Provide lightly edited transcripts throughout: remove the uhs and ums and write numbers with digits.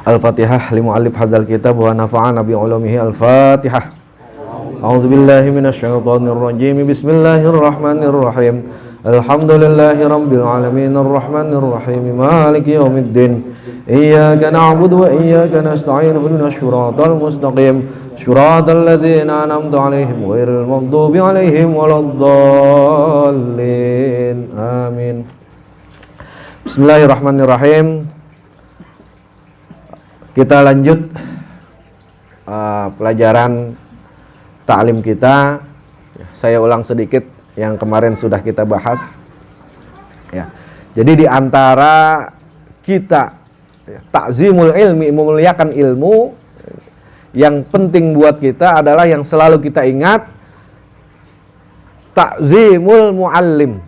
Al-Fatihah limu'allif hadzal kitab wa nafa'ana bi ulumihi. Al-Fatihah. A'udzu billahi minasyaitonir rajim. Bismillahirrahmanirrahim. Alhamdulillahi rabbil alamin arrahmanir rahim maliki yaumiddin. Iyyaka na'budu wa iyyaka nasta'in ihdinas siratal mustaqim. Siratal ladzina an'amta 'alaihim ghairil maghdubi 'alaihim waladdallin. Amin. Bismillahirrahmanirrahim. Kita lanjut pelajaran ta'lim kita. Saya ulang sedikit yang kemarin sudah kita bahas. Ya. Jadi di antara kita ta'zimul ilmi, memuliakan ilmu, yang penting buat kita adalah yang selalu kita ingat, ta'zimul muallim.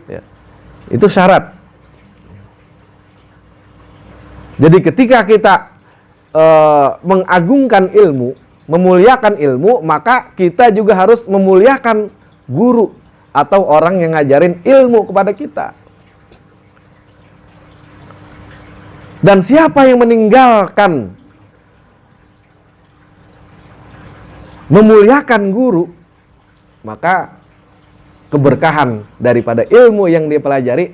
Ya. Itu syarat. Jadi ketika kita mengagungkan ilmu, memuliakan ilmu, maka kita juga harus memuliakan guru atau orang yang ngajarin ilmu kepada kita. Dan siapa yang meninggalkan memuliakan guru, maka keberkahan daripada ilmu yang dia pelajari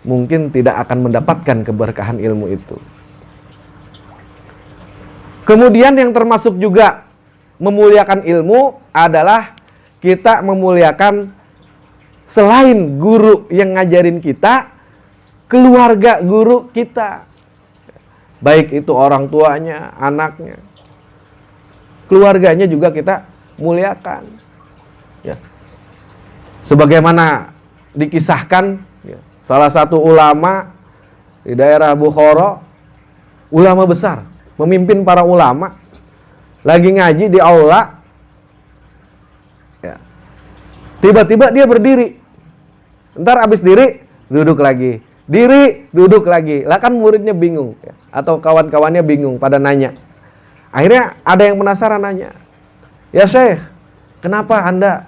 mungkin tidak akan mendapatkan keberkahan ilmu itu. Kemudian yang termasuk juga memuliakan ilmu adalah kita memuliakan selain guru yang ngajarin kita, keluarga guru kita. Baik itu orang tuanya, anaknya, keluarganya juga kita muliakan. Ya. Sebagaimana dikisahkan, salah satu ulama di daerah Bukhara, ulama besar, memimpin para ulama, lagi ngaji di aula, ya. Tiba-tiba dia berdiri, ntar abis diri, duduk lagi, diri, duduk lagi. Lah kan muridnya bingung, ya. Atau kawan-kawannya bingung, pada nanya. Akhirnya ada yang penasaran nanya, ya Syekh, kenapa Anda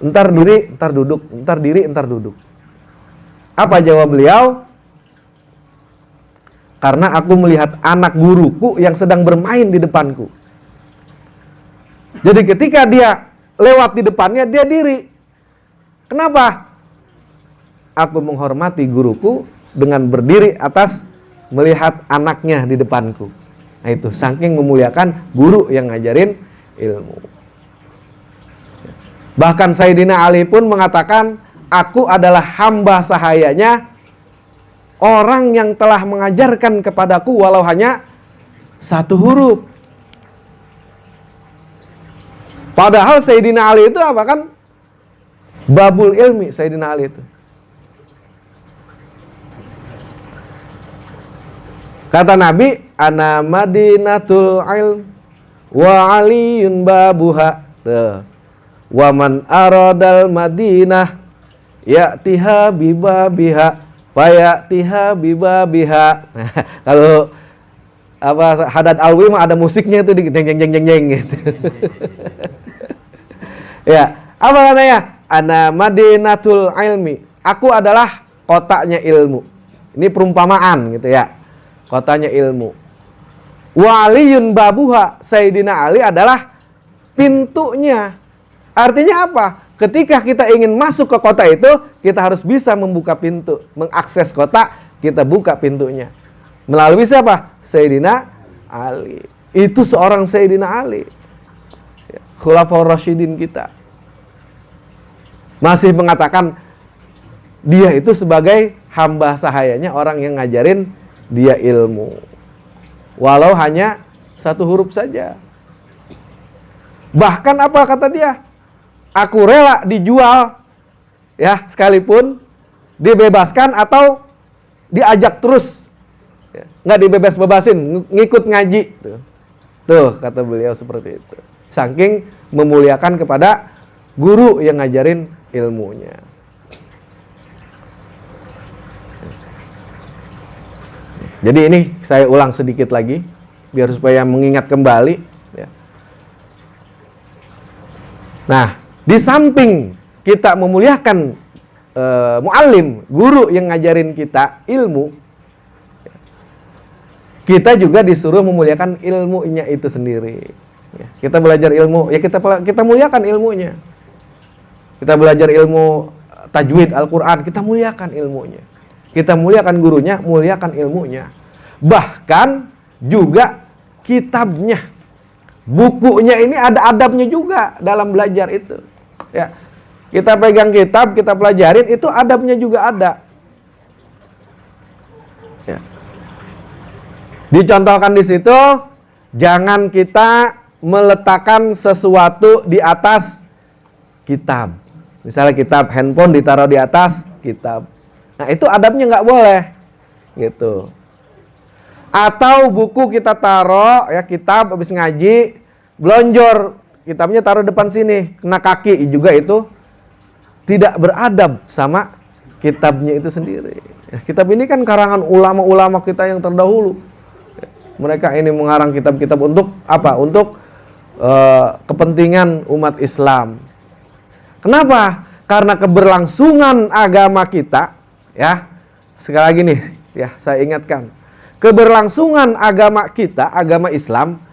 ntar diri, ntar duduk, ntar diri, ntar duduk? Apa jawab beliau? Karena aku melihat anak guruku yang sedang bermain di depanku. Jadi ketika dia lewat di depannya, dia diri. Kenapa? Aku menghormati guruku dengan berdiri atas melihat anaknya di depanku. Nah itu, saking memuliakan guru yang ngajarin ilmu. Bahkan Sayyidina Ali pun mengatakan, aku adalah hamba sahayanya, orang yang telah mengajarkan kepadaku walau hanya satu huruf. Padahal Sayyidina Ali itu apa kan? Babul ilmi Sayyidina Ali itu. Kata Nabi, ana madinatul ilm wa aliyun babuha. Wa man aradal madinah ya'tiha bibabiha faya'tiha bibabiha. Nah, kalau Hadad Alwi mah ada musiknya itu di jeng jeng jeng jeng jeng gitu. Ya, apa katanya? Ana madinatul ilmi. Aku adalah kotanya ilmu. Ini perumpamaan gitu ya. Kotanya ilmu. Wa aliyun babuha. Sayyidina Ali adalah pintunya. Artinya apa? Ketika kita ingin masuk ke kota itu, kita harus bisa membuka pintu, mengakses kota, kita buka pintunya. Melalui siapa? Sayyidina Ali. Itu seorang Sayyidina Ali. Khulafaur Rasyidin kita. Masih mengatakan dia itu sebagai hamba sahayanya, orang yang ngajarin dia ilmu. Walau hanya satu huruf saja. Bahkan apa kata dia? Aku rela dijual, ya, sekalipun dibebaskan atau diajak terus, ya, nggak dibebas-bebasin, ngikut ngaji. Tuh kata beliau seperti itu. Saking memuliakan kepada guru yang ngajarin ilmunya. Jadi ini saya ulang sedikit lagi biar supaya mengingat kembali ya. Nah, di samping kita memuliakan muallim, guru yang ngajarin kita ilmu, kita juga disuruh memuliakan ilmunya itu sendiri. Ya, kita belajar ilmu, ya kita muliakan ilmunya. Kita belajar ilmu tajwid Al-Quran, kita muliakan ilmunya. Kita muliakan gurunya, muliakan ilmunya. Bahkan juga kitabnya, bukunya ini ada adabnya juga dalam belajar itu. Ya, kita pegang kitab, kita pelajarin, itu adabnya juga ada. Ya. Dicontohkan di situ, jangan kita meletakkan sesuatu di atas kitab. Misalnya kitab handphone ditaruh di atas kitab. Nah, itu adabnya nggak boleh. Gitu. Atau buku kita taruh, ya kitab habis ngaji, blonjor, kitabnya taruh depan sini, kena kaki juga, itu tidak beradab sama kitabnya itu sendiri. Ya, kitab ini kan karangan ulama-ulama kita yang terdahulu. Mereka ini mengarang kitab-kitab untuk apa? Untuk kepentingan umat Islam. Kenapa? Karena keberlangsungan agama kita, ya. Sekali lagi nih, ya, saya ingatkan. Keberlangsungan agama kita, agama Islam,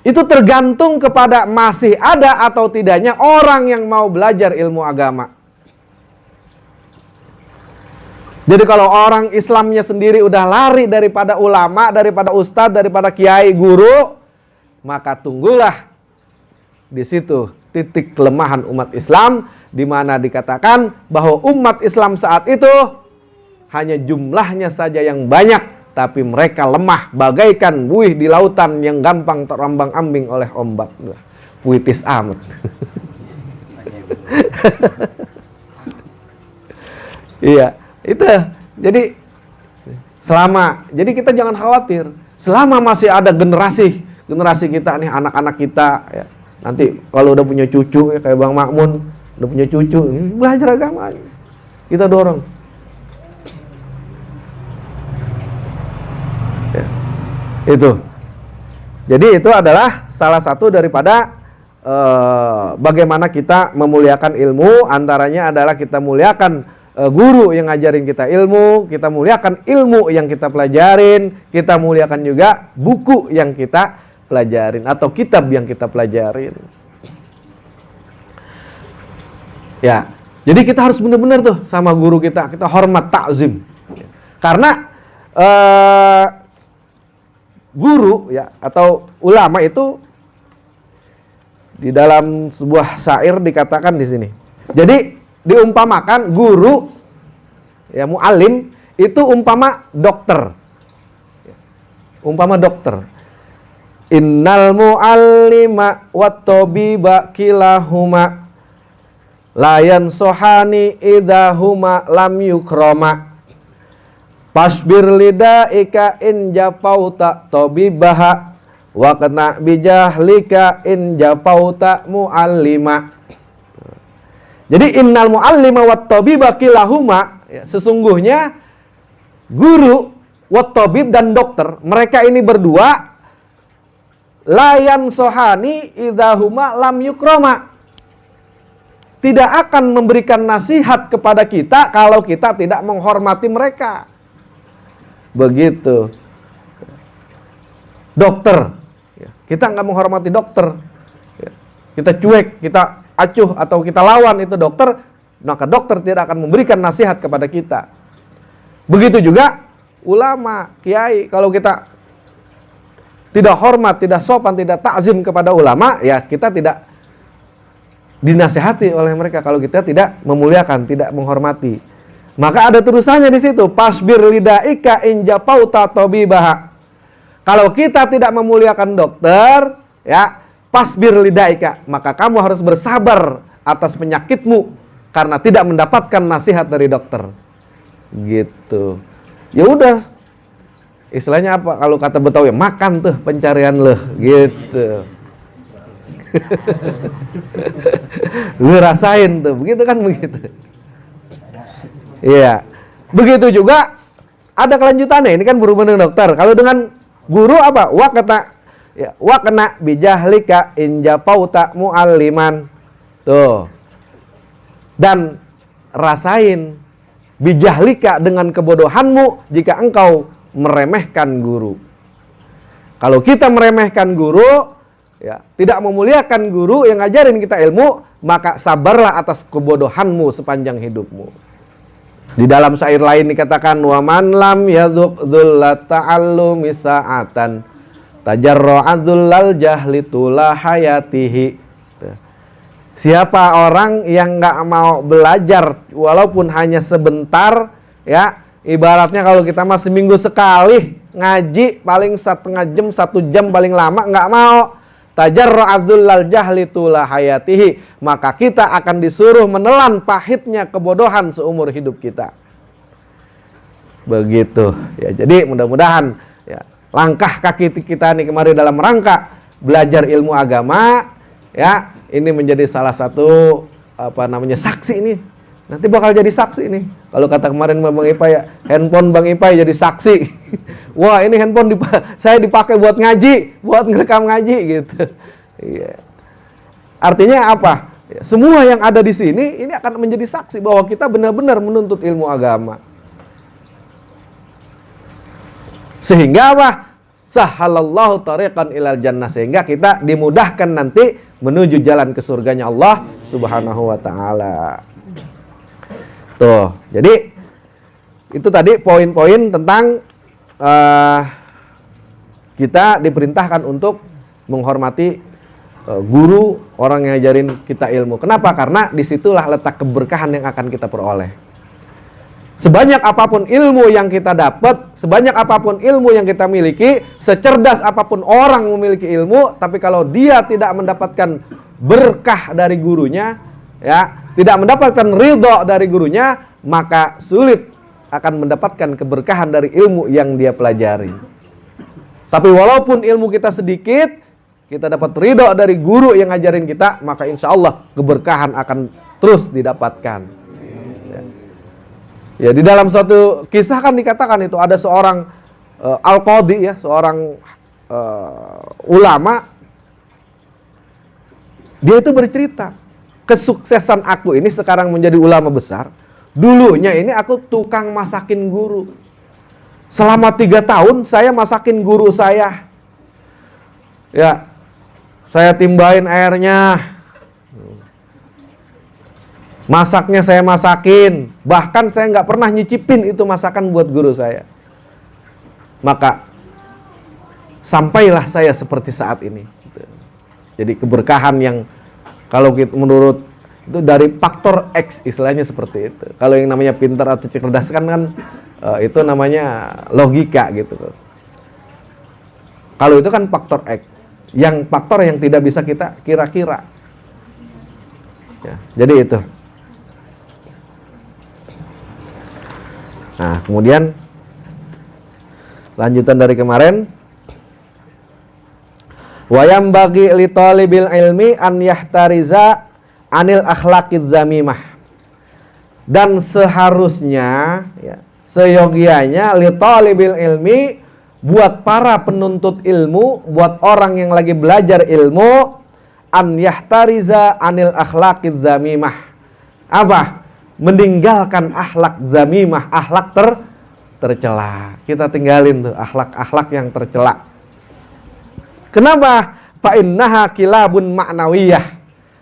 itu tergantung kepada masih ada atau tidaknya orang yang mau belajar ilmu agama. Jadi kalau orang Islamnya sendiri udah lari daripada ulama, daripada ustadz, daripada kiai, guru, maka tunggulah di situ titik kelemahan umat Islam, di mana dikatakan bahwa umat Islam saat itu hanya jumlahnya saja yang banyak, tapi mereka lemah bagaikan buih di lautan yang gampang terombang-ambing oleh ombak. Puitis amat. Iya, itu. Jadi jadi kita jangan khawatir. Selama masih ada generasi kita nih, anak-anak kita ya. Nanti kalau udah punya cucu ya, kayak Bang Makmun udah punya cucu, belajar agama, kita dorong. Ya, itu. Jadi itu adalah salah satu daripada bagaimana kita memuliakan ilmu. Antaranya adalah kita muliakan guru yang ngajarin kita ilmu, kita muliakan ilmu yang kita pelajarin, kita muliakan juga buku yang kita pelajarin atau kitab yang kita pelajarin. Ya, jadi kita harus benar-benar tuh sama guru kita hormat, takzim. Karena guru ya atau ulama itu di dalam sebuah syair dikatakan di sini. Jadi diumpamakan guru ya, muallim itu umpama dokter. Umpama dokter. Innal muallima wat tabiba kilahuma layan sohani idahuma lam yukroma pasbir lidaika in japauta tabibaha wa kena bijahlika in japauta muallima. Jadi innal muallima wat tabiba kilahuma, ya, sesungguhnya guru, wat tabib dan dokter, mereka ini berdua layan sohani idahuma lam yukroma, tidak akan memberikan nasihat kepada kita kalau kita tidak menghormati mereka. Begitu. Dokter, kita nggak menghormati dokter, kita cuek, kita acuh atau kita lawan itu dokter, maka dokter tidak akan memberikan nasihat kepada kita. Begitu juga ulama, kiai, kalau kita tidak hormat, tidak sopan, tidak takzim kepada ulama, ya kita tidak dinasihati oleh mereka kalau kita tidak memuliakan, tidak menghormati. Maka ada tulisannya di situ, pasbir lidaika in japauta tabibaha. Kalau kita tidak memuliakan dokter, ya, pasbir lidaika, maka kamu harus bersabar atas penyakitmu karena tidak mendapatkan nasihat dari dokter. Gitu. Ya udah, istilahnya apa kalau kata Betawi, makan tuh pencarian lo, gitu. Lu rasain tuh, begitu kan begitu. Iya. Begitu juga ada kelanjutannya. Ini kan berhubungan dengan dokter. Kalau dengan guru apa? Wa kena bijahlika injapauta mu'alliman. Tuh. Dan rasain bijahlika dengan kebodohanmu jika engkau meremehkan guru. Kalau kita meremehkan guru, ya, tidak memuliakan guru yang ngajarin kita ilmu, maka sabarlah atas kebodohanmu sepanjang hidupmu. Di dalam syair lain dikatakan, wa man lam yadzuq dzullat ta'allumi sa'atan tajarra'a dzullal jahli tula hayatihi. Siapa orang yang nggak mau belajar walaupun hanya sebentar, ya, ibaratnya kalau kita mah seminggu sekali ngaji paling 1,5 jam, 1 jam paling lama, nggak mau, tajarra'adzul jahli tula hayatihi, maka kita akan disuruh menelan pahitnya kebodohan seumur hidup kita. Begitu ya. Jadi mudah-mudahan ya, langkah kaki kita nih kemarin dalam rangka belajar ilmu agama, ya, ini menjadi salah satu saksi ini. Nanti bakal jadi saksi nih. Kalau kata kemarin Bang Ipai, ya, handphone Bang Ipai jadi saksi. Wah, ini handphone saya dipakai buat ngaji, buat ngerekam ngaji gitu. Iya. Artinya apa? Ya, semua yang ada di sini ini akan menjadi saksi bahwa kita benar-benar menuntut ilmu agama. Sehingga apa? Sahalallahu tariqan ilal jannah, sehingga kita dimudahkan nanti menuju jalan ke surganya Allah Subhanahu wa taala. Tuh, jadi itu tadi poin-poin tentang kita diperintahkan untuk menghormati guru, orang yang ngajarin kita ilmu. Kenapa? Karena disitulah letak keberkahan yang akan kita peroleh. Sebanyak apapun ilmu yang kita dapat, sebanyak apapun ilmu yang kita miliki, secerdas apapun orang memiliki ilmu, tapi kalau dia tidak mendapatkan berkah dari gurunya, ya, tidak mendapatkan ridho dari gurunya, maka sulit akan mendapatkan keberkahan dari ilmu yang dia pelajari. Tapi walaupun ilmu kita sedikit, kita dapat ridho dari guru yang ngajarin kita, maka insya Allah keberkahan akan terus didapatkan. Ya, di dalam suatu kisah kan dikatakan itu ada seorang al-qadhi, ya, seorang ulama. Dia itu bercerita, kesuksesan aku ini sekarang menjadi ulama besar. Dulunya ini aku tukang masakin guru. Selama 3 tahun saya masakin guru saya. Ya, saya timbain airnya. Masaknya saya masakin, bahkan saya nggak pernah nyicipin itu masakan buat guru saya. Maka sampailah saya seperti saat ini. Jadi keberkahan yang kalau kita menurut itu dari faktor X, istilahnya seperti itu. Kalau yang namanya pintar atau cerdas kan itu namanya logika gitu. Kalau itu kan faktor X, yang faktor yang tidak bisa kita kira-kira. Ya, jadi itu. Nah, kemudian lanjutan dari kemarin, wayam bagi li talibil ilmi an yahtariza anil akhlaqiz zamimah. Dan seharusnya, ya, seyogianya li talibil ilmi, buat para penuntut ilmu, buat orang yang lagi belajar ilmu, an yahtariza anil akhlaqiz zamimah. Apa? Meninggalkan akhlak zamimah, akhlak tercela. Kita tinggalin tuh akhlak-akhlak yang tercela. Kenapa? Fa innaha kilabun ma'nawiyah.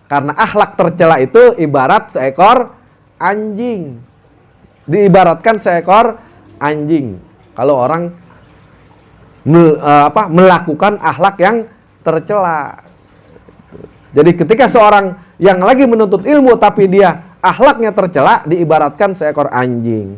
Karena akhlak tercela itu ibarat seekor anjing. Diibaratkan seekor anjing. Kalau orang melakukan akhlak yang tercela. Jadi ketika seorang yang lagi menuntut ilmu tapi dia akhlaknya tercela, diibaratkan seekor anjing.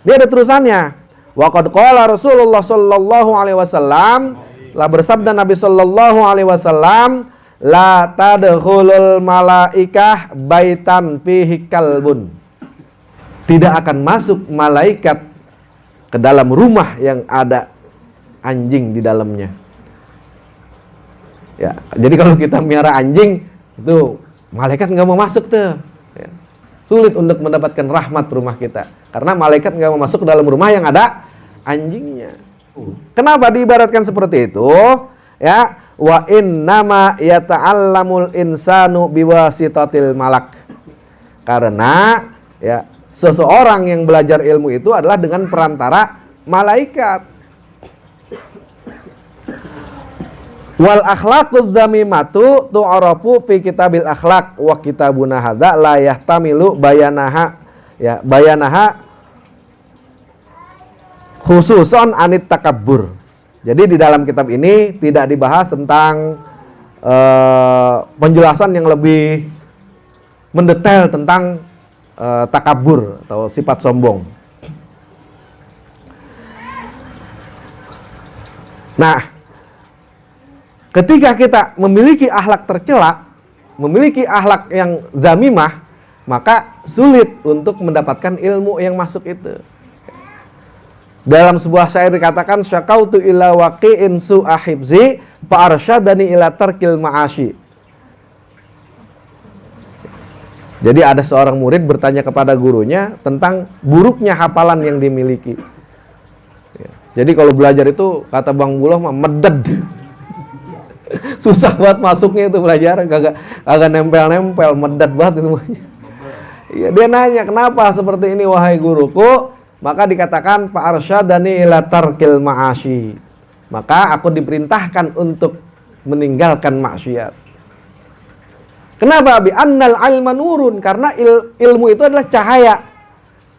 Dia ada terusannya. Wa qad qala Rasulullah sallallahu alaihi wasallam, telah bersabda Nabi sallallahu alaihi wasallam, la tadkhulul malaikah baitan fihi kalbun. Tidak akan masuk malaikat ke dalam rumah yang ada anjing di dalamnya. Ya, jadi kalau kita miara anjing itu malaikat nggak mau masuk tuh. Ya. Sulit untuk mendapatkan rahmat rumah kita, karena malaikat nggak mau masuk ke dalam rumah yang ada anjingnya. Kenapa diibaratkan seperti itu? Ya, wa innama yata'allamul insanu biwasitatil malak. Karena ya, seseorang yang belajar ilmu itu adalah dengan perantara malaikat. Wal akhlaqudz dzamimatu tu'rafu fi kitabil akhlaq wa kitabuna hadza la yahtamilu bayanaha ya bayanaha khususon anit takabbur. Jadi di dalam kitab ini tidak dibahas tentang penjelasan yang lebih mendetail tentang takabur atau sifat sombong. Nah, ketika kita memiliki akhlak tercela, memiliki akhlak yang zamimah, maka sulit untuk mendapatkan ilmu yang masuk itu. Dalam sebuah syair dikatakan, syakautu ila waqi'in su'ahibzi fa'arsyadani ila tarkil ma'ashi. Jadi ada seorang murid bertanya kepada gurunya tentang buruknya hafalan yang dimiliki. Jadi kalau belajar itu, kata Bang Buloh mah meded. Susah banget masuknya itu belajar, kagak nempel-nempel, meded banget itu. Ya, dia nanya, kenapa seperti ini wahai guruku? Maka dikatakan Pak arsyadani ila tarkil ma'ashi. Maka aku diperintahkan untuk meninggalkan maksiat. Kenapa? Bi annal ilma nurun, karena ilmu itu adalah cahaya.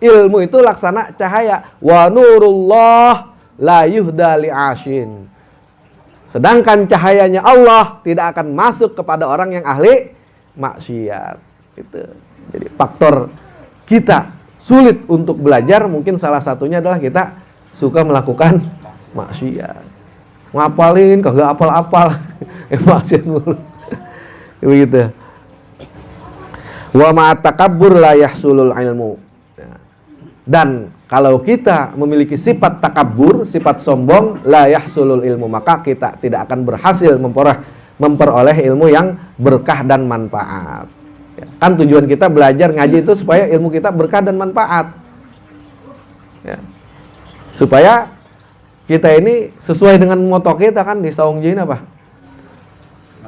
Ilmu itu laksana cahaya. Wa nurullah la yuhda li'ashin. Sedangkan cahayanya Allah tidak akan masuk kepada orang yang ahli maksiat. Itu. Jadi faktor kita sulit untuk belajar mungkin salah satunya adalah kita suka melakukan maksiat. Ngapalin kagak apal-apal. Maksiat mulu. Begitu. Wa ma'at takabbur la yahsulul ilmu. Dan kalau kita memiliki sifat takabur, sifat sombong, la yahsulul ilmu, maka kita tidak akan berhasil memperoleh ilmu yang berkah dan manfaat. Ya, kan tujuan kita belajar ngaji itu supaya ilmu kita berkah dan manfaat. Ya. Supaya kita ini sesuai dengan moto kita kan di Saung Jin apa?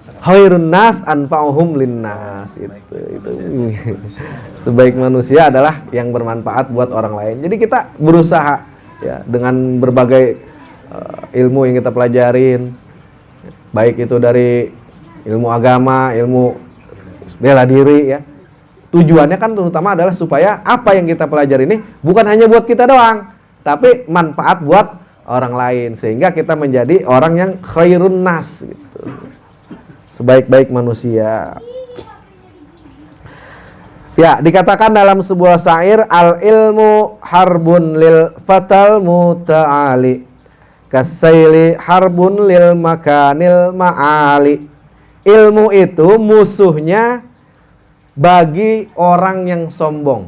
Khairun nas anfa'uhum linnas. Itu sebaik manusia adalah yang bermanfaat buat orang lain. Jadi kita berusaha ya dengan berbagai ilmu yang kita pelajarin, baik itu dari ilmu agama, ilmu bela diri ya. Tujuannya kan terutama adalah supaya apa yang kita pelajari ini bukan hanya buat kita doang, tapi manfaat buat orang lain, sehingga kita menjadi orang yang khairun nas gitu. Sebaik-baik manusia. Ya, dikatakan dalam sebuah syair, al ilmu harbun lil fatal muta'ali kasaili harbun lil makanil ma'ali. Ilmu itu musuhnya bagi orang yang sombong.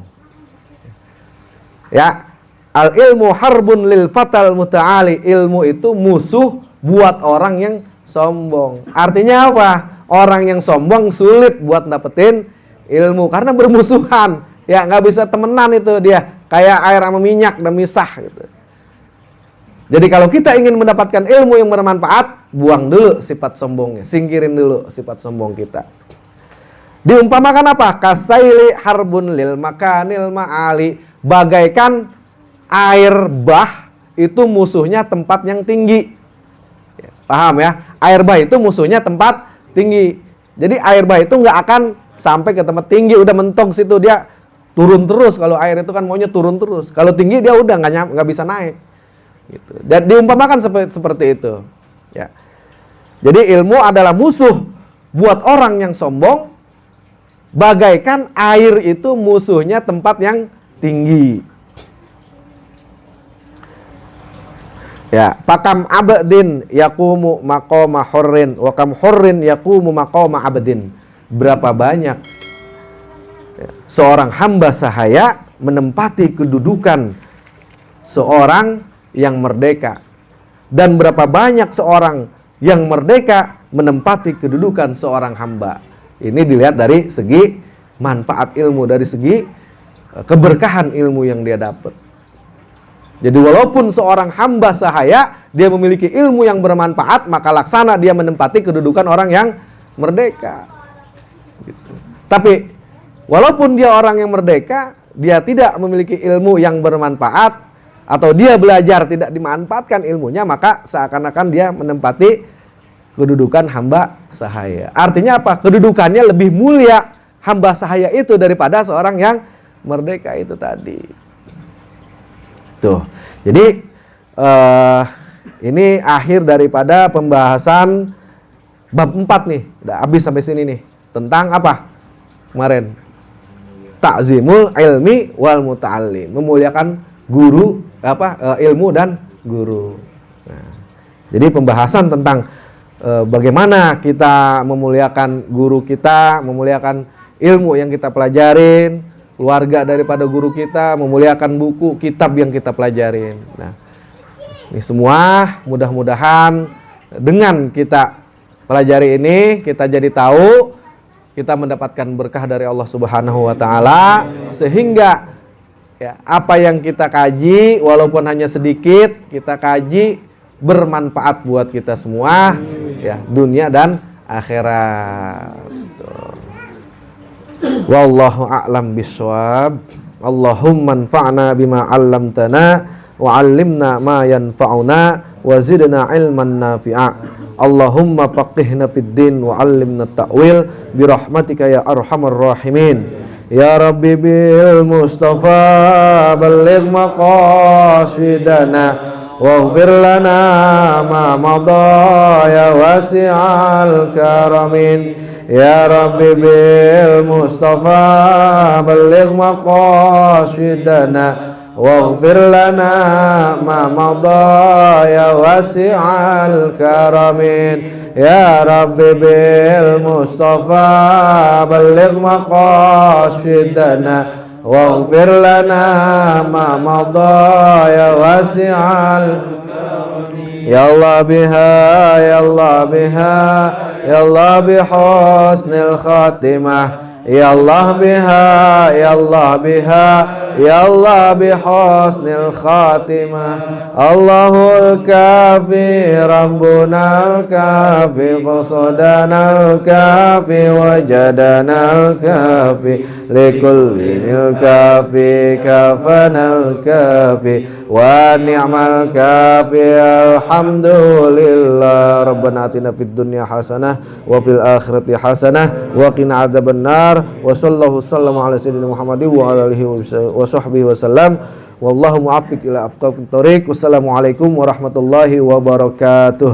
Ya, al ilmu harbun lil fatal muta'ali. Ilmu itu musuh buat orang yang sombong. Artinya apa? Orang yang sombong sulit buat dapetin ilmu karena bermusuhan. Ya, nggak bisa temenan itu dia. Kayak air sama minyak dan misah gitu. Jadi kalau kita ingin mendapatkan ilmu yang bermanfaat, buang dulu sifat sombongnya, singkirin dulu sifat sombong kita. Diumpamakan apa? Kasaili harbun lil makanil ma'ali. Bagaikan air bah itu musuhnya tempat yang tinggi. Paham ya? Air bah itu musuhnya tempat tinggi. Jadi air bah itu nggak akan sampai ke tempat tinggi, udah mentok situ, dia turun terus. Kalau air itu kan maunya turun terus. Kalau tinggi dia udah nggak bisa naik. Gitu. Dan diumpamakan seperti itu. Ya. Jadi ilmu adalah musuh buat orang yang sombong, bagaikan air itu musuhnya tempat yang tinggi. Ya, pakam abdin yaqumu maqama hurrin wa kam hurrin yaqumu maqama abdin. Berapa banyak ya, seorang hamba sahaya menempati kedudukan seorang yang merdeka, dan berapa banyak seorang yang merdeka menempati kedudukan seorang hamba. Ini dilihat dari segi manfaat ilmu, dari segi keberkahan ilmu yang dia dapat. Jadi walaupun seorang hamba sahaya, dia memiliki ilmu yang bermanfaat, maka laksana dia menempati kedudukan orang yang merdeka. Gitu. Tapi walaupun dia orang yang merdeka, dia tidak memiliki ilmu yang bermanfaat, atau dia belajar tidak dimanfaatkan ilmunya, maka seakan-akan dia menempati kedudukan hamba sahaya. Artinya apa? Kedudukannya lebih mulia hamba sahaya itu daripada seorang yang merdeka itu tadi. Tuh. Jadi ini akhir daripada pembahasan bab 4 nih. Udah habis sampai sini nih. Tentang apa? Kemarin. Ta'zimul ilmi wal muta'allim. Memuliakan guru, ilmu dan guru. Nah, jadi pembahasan tentang bagaimana kita memuliakan guru kita, memuliakan ilmu yang kita pelajarin, keluarga daripada guru kita, memuliakan buku, kitab yang kita pelajarin. Nah, ini semua mudah-mudahan dengan kita pelajari ini, kita jadi tahu, kita mendapatkan berkah dari Allah Subhanahu wa taala, sehingga ya, apa yang kita kaji walaupun hanya sedikit, kita kaji bermanfaat buat kita semua, ya, dunia dan akhirat. Wallahu a'lam bishawab. Allahumma anfa'na bima 'allamtana wa 'allimna ma yanfa'una wa zidna 'ilman nafi'a. Allahumma faqihna fid din wa 'allimna ta'wil bi rahmatika ya arhamar rahimin. Ya Rabbi bil Mustafa balligh maqasidana waghfir lana ma madha ya wasi'al karamin. Ya Rabbi bil Mustafa balligh maqasidana waghfir lana ma madha ya wasi'al karamin. Ya Rabbi bil Mustafa balligh maqasidana waghfir lana ma madha ya wasi'al karamin. Ya Allah biha, ya Allah biha, ya Allah bihusnil khatimah. Ya Allah biha, ya Allah biha, ya Allah bihusnil khatimah. Allahul kafi, Rabbunal kafi, qasadanal kafi, wajadanal kafi, likullil kafi, kafanal kafi, wa ni'mal kafi. Alhamdulillah. Rabbana atina fid dunya hasanah wa fil akhirati hasanah wa qina adzabannar. Wa sallallahu sallama ala sayyidina Muhammadin wa ala alihi wa sahbihi wasallam. Wallahu muwaffiq ila aqwamit thoriq. Wassalamualaikum warahmatullahi wabarakatuh.